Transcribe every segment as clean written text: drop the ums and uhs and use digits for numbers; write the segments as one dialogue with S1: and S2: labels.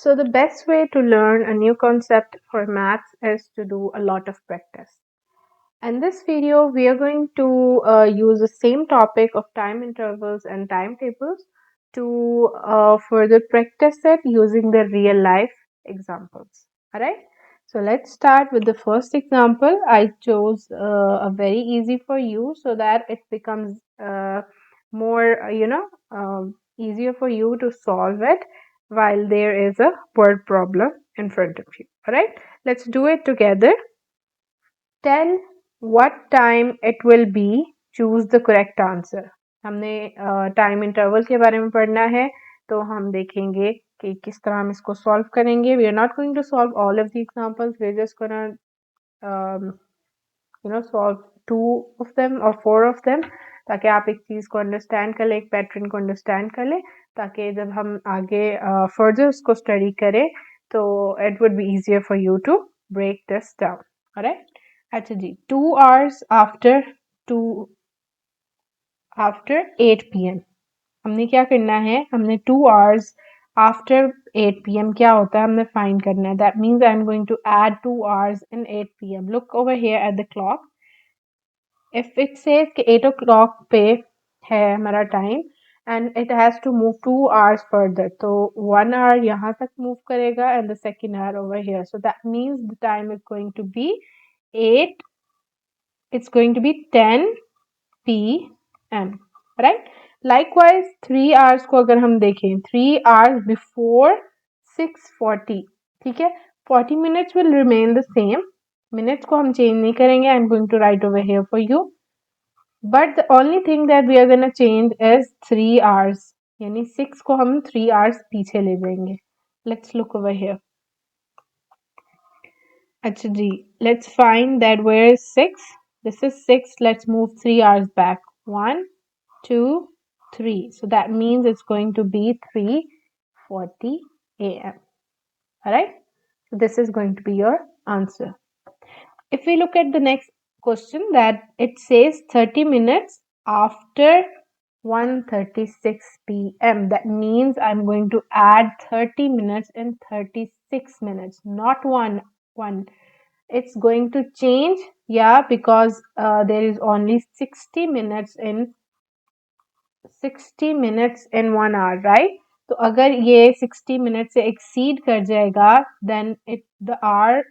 S1: So the best way to learn a new concept for maths is to do a lot of practice. In this video, we are going to use the same topic of time intervals and timetables to further practice it using the real life examples. Alright, so let's start with the first example. I chose a very easy for you so that it becomes more, easier for you to solve it while there is a word problem in front of you. Alright, let's do it together. Tell what time it will be. Choose the correct answer. हमने time interval के बारे में पढ़ना है, तो हम देखेंगे कि किस तरह हम इसको सॉल्व करेंगे. We are not going to solve all of the examples. We're just gonna solve 2 of them or 4 of them, ताकि आप एक चीज को अंडरस्टैंड कर ले, एक पैटर्न को अंडरस्टैंड कर ले, ताकि जब हम आगे फर्दर उसको स्टडी करें तो it would be easier for you to break this down. Alright. अच्छा जी, 2 hours after 8 p.m. हमने क्या करना है, हमने 2 hours after 8 p.m. क्या होता है हमने फाइंड करना है. That means I'm going to add 2 hours in 8 p.m. Look over here at the clock. If it says कि 8 o'clock पे है हमारा time and it has to move 2 hours further, तो 1 hour यहाँ तक move करेगा and the second hour over here. So that means the time is going to be 8. It's going to be 10 p.m. right? Likewise 3 hours को अगर हम देखें 3 hours before 6:40, ठीक है, 40 minutes will remain the same. Minutes को हम change नहीं करेंगे. I'm going to write over here for you. But the only thing that we are gonna change is 3 hours. यानी 6 को हम 3 hours पीछे ले जाएंगे. Let's look over here. अच्छा जी, let's find that where is 6. This is 6. Let's move 3 hours back. 1, 2, 3. So that means it's going to be 3:40 a.m. Alright? So this is going to be your answer. If we look at the next question, that it says 30 minutes after 1:36 p.m. That means I'm going to add 30 minutes and 36 minutes, not one. It's going to change, yeah, because there is only 60 minutes in 1 hour, right? तो अगर ये 60 minutes से exceed कर जाएगा, then the hour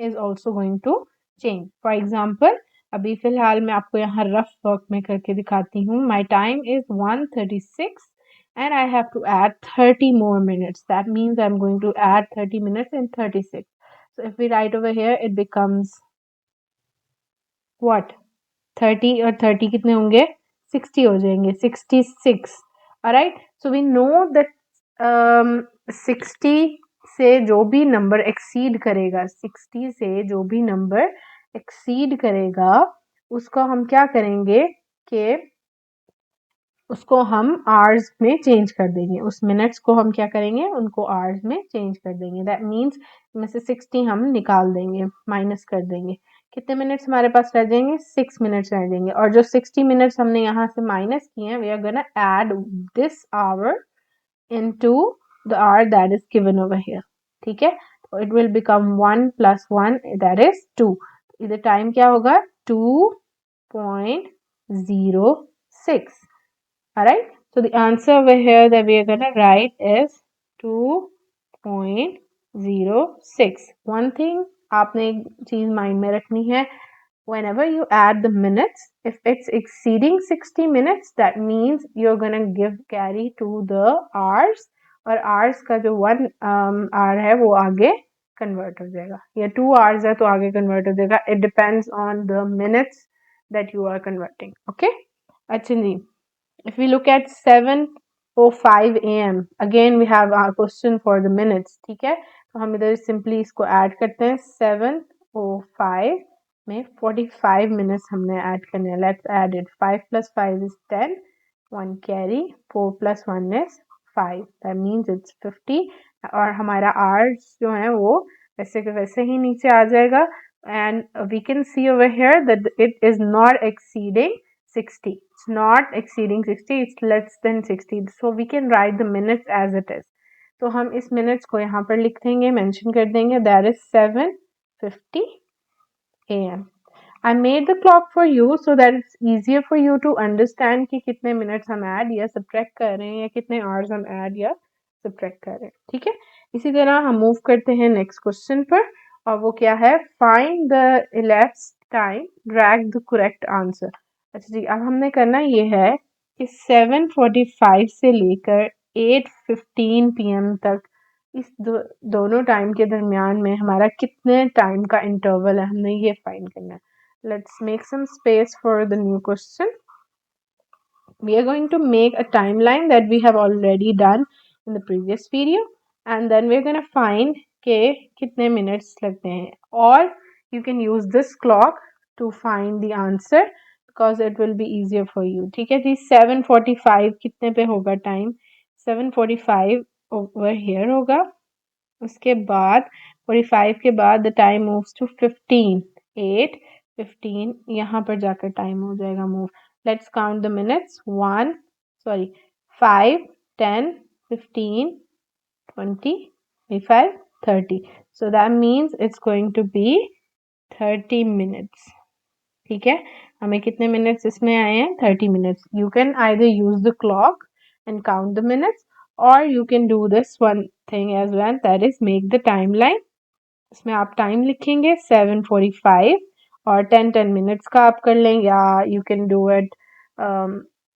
S1: is also going to change. For example, अभी फिलहाल मैं आपको यहाँ rough work में करके दिखाती हूँ. My time is 1:36 and I have to add 30 more minutes. That means I'm going to add 30 minutes and 36. So if we write over here, it becomes what? 30 और 30 कितने होंगे? 60 हो जाएंगे. 66. Alright? So we know that 60 से जो भी number exceed करेगा, 60 से जो भी नंबर exceed करेगा, उसको हम क्या करेंगे कि उसको हम hours में change कर देंगे. उस minutes को हम क्या करेंगे, उनको hours में change कर देंगे. That means में से 60 हम निकाल देंगे, minus कर देंगे. कितने minutes हमारे पास रह जाएंगे? 6 minutes रह जाएंगे. और जो 60 minutes हमने यहाँ से minus किए हैं, we are gonna add this hour into the hour that is given over here. ठीक है? So it will become 1 plus 1, that is 2. इधर time क्या होगा? 2.06. Alright, so the answer over here that we are going to write is 2.06. One thing आपने एक चीज mind में रखनी है, whenever you add the minutes, if it's exceeding 60 minutes, that means you're going to give carry to the hours, और hours का जो 1 hour है वो आगे convert हो जाएगा, या 2 hours है तो आगे convert हो जाएगा. It depends on the minutes that you are converting. Okay, अच्छा जी. If we look at 7:05 a.m. again we have our question for the minutes. ठीक है, तो हम इधर simply इसको add करते हैं. 7:05 में 45 minutes हमने add करने हैं. Let's add it. 5 plus 5 is 10. 1 carry. 4 plus 1 is 5. That means it's 50. और हमारा hours जो है वो वैसे के वैसे ही नीचे आ जाएगा. And we can see over here that it is not exceeding 60. It's not exceeding 60. It's less than 60. So we can write the minutes as it is. तो हम इस मिनट्स को यहाँ पर लिख देंगे, मेंशन कर देंगे, that is 7:50 AM. I made the clock for you so that it's easier for you to understand कि कितने मिनट्स हम ऐड या सब्ट्रैक्ट कर रहे हैं या कितने आवर्स हम ऐड या सब्ट्रैक्ट कर रहे हैं, ठीक है। इसी तरह हम मूव करते हैं नेक्स्ट क्वेश्चन पर, और वो क्या है, find the elapsed time, drag the correct answer. अच्छा जी, अब हमने करना ये है कि 7:45 से लेकर 8:15 PM तक इस दोनों टाइम के दरमियान में हमारा कितने टाइम का इंटरवल है, हमने ये फाइंड करना है। Let's make some space for the new question. We are going to make a timeline that we have already done in the previous video, and then we're going to find के कितने minutes लगते हैं, or you can use this clock to find the answer because it will be easier for you. ठीक है जी, 7:45 कितने पे होगा time, 7:45 over here होगा, उसके बाद 45 के बाद द टाइम मूव्स टू 15, 8:15 यहाँ पर जाकर टाइम हो जाएगा move. Let's count the minutes, 5, 10, 15, 20, 25, 30। So that means it's going to be 30 minutes. ठीक है, हमें कितने मिनट्स इसमें आए हैं, 30 minutes. You can either use the clock and count the minutes, or you can do this one thing as well, that is make the timeline। इसमें आप time लिखेंगे 7:45 और 10 मिनट्स का आप कर लें, या you can do it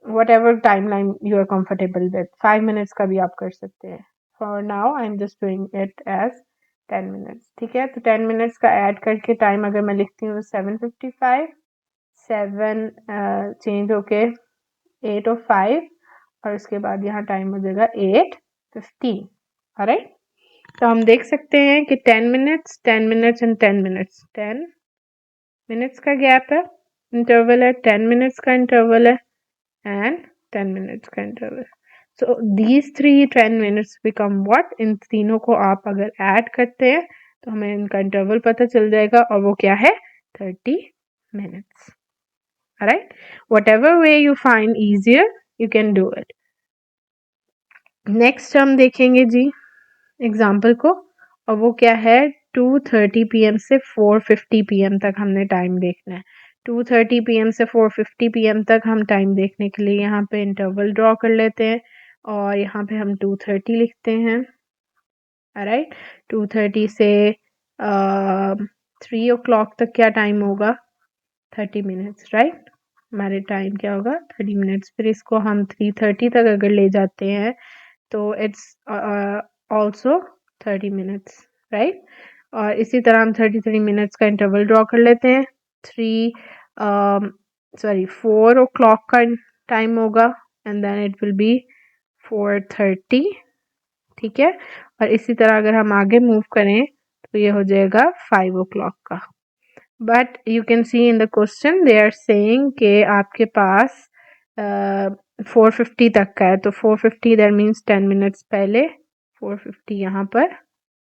S1: whatever timeline you are comfortable with। 5 minutes का भी आप कर सकते हैं। For now I am just doing it as 10 minutes. ठीक है, तो 10 मिनट्स का ऐड करके टाइम अगर मैं लिखती हूँ 7:55, 7 चेंज होके 8:05 और उसके बाद यहाँ टाइम हो जाएगा 8:15। ऑलराइट, तो हम देख सकते हैं कि 10 minutes, 10 minutes and 10 minutes, 10 minutes का गैप है, इंटरवल है, 10 मिनट्स का इंटरवल है एंड 10 मिनट्स का interval. So these 10 minutes become what, इन तीनों को आप अगर ऐड करते हैं तो हमें इनका इंटरवल पता चल जाएगा, और वो क्या है, 30 minutes. Alright, whatever way you find easier you can do it. Next हम देखेंगे जी एग्जाम्पल को, और वो क्या है, 2:30 PM से 4:50 PM तक हमने टाइम देखना है। 2:30 PM से 4:50 PM तक हम टाइम देखने के लिए यहाँ पे इंटरवल ड्रॉ कर लेते हैं, और यहाँ पे हम 2:30 लिखते हैं। राइट, 2:30 से 3 o'clock तक क्या टाइम होगा, 30 मिनट्स। राइट, हमारे टाइम क्या होगा, 30 मिनट्स। फिर इसको हम 3:30 तक अगर ले जाते हैं तो इट्स ऑल्सो 30 मिनट्स। राइट, और इसी तरह हम 30 मिनट्स का इंटरवल ड्रॉ कर लेते हैं। 4 o'clock का टाइम होगा and then it will be 4:30। ठीक है, और इसी तरह अगर हम आगे मूव करें तो ये हो जाएगा 5 o'clock का। But you can see in the question they are saying कि आपके पास 4:50 तक का है, तो 4:50 दैट मीन्स 10 मिनट्स पहले 4:50 यहाँ पर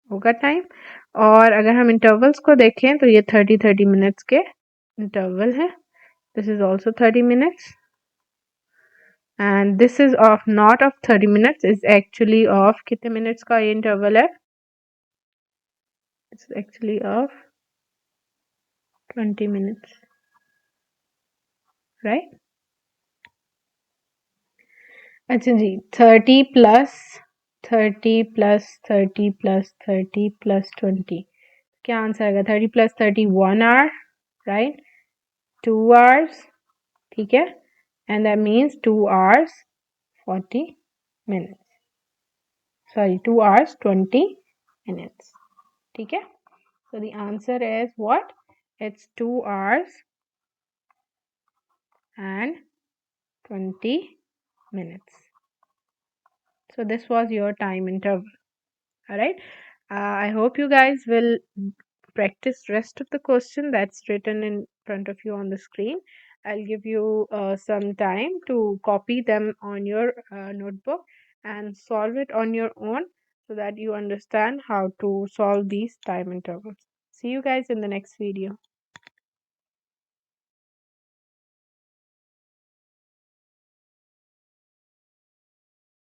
S1: होगा टाइम। और अगर हम इंटरवल्स को देखें तो ये 30 मिनट्स के इंटरवल है। This is also 30 minutes and this is of not of 30 minutes, is actually of कितने मिनट्स का ये इंटरवल है, it's actually of 20 minutes. Right, अच्छा जी, 30 प्लस 30 प्लस 30 प्लस 30 प्लस 20, क्या आंसर आएगा, 30 प्लस 30 1 आवर। Right, 2 hours. ठीक है, and that means 2 hours 40 minutes, sorry 2 hours 20 minutes. ठीक है, so the answer is what, it's 2 hours and 20 minutes. So this was your time interval. All right, I hope you guys will practice rest of the question that's written in front of you on the screen. I'll give you some time to copy them on your notebook and solve it on your own so that you understand how to solve these time intervals. See you guys in the next video.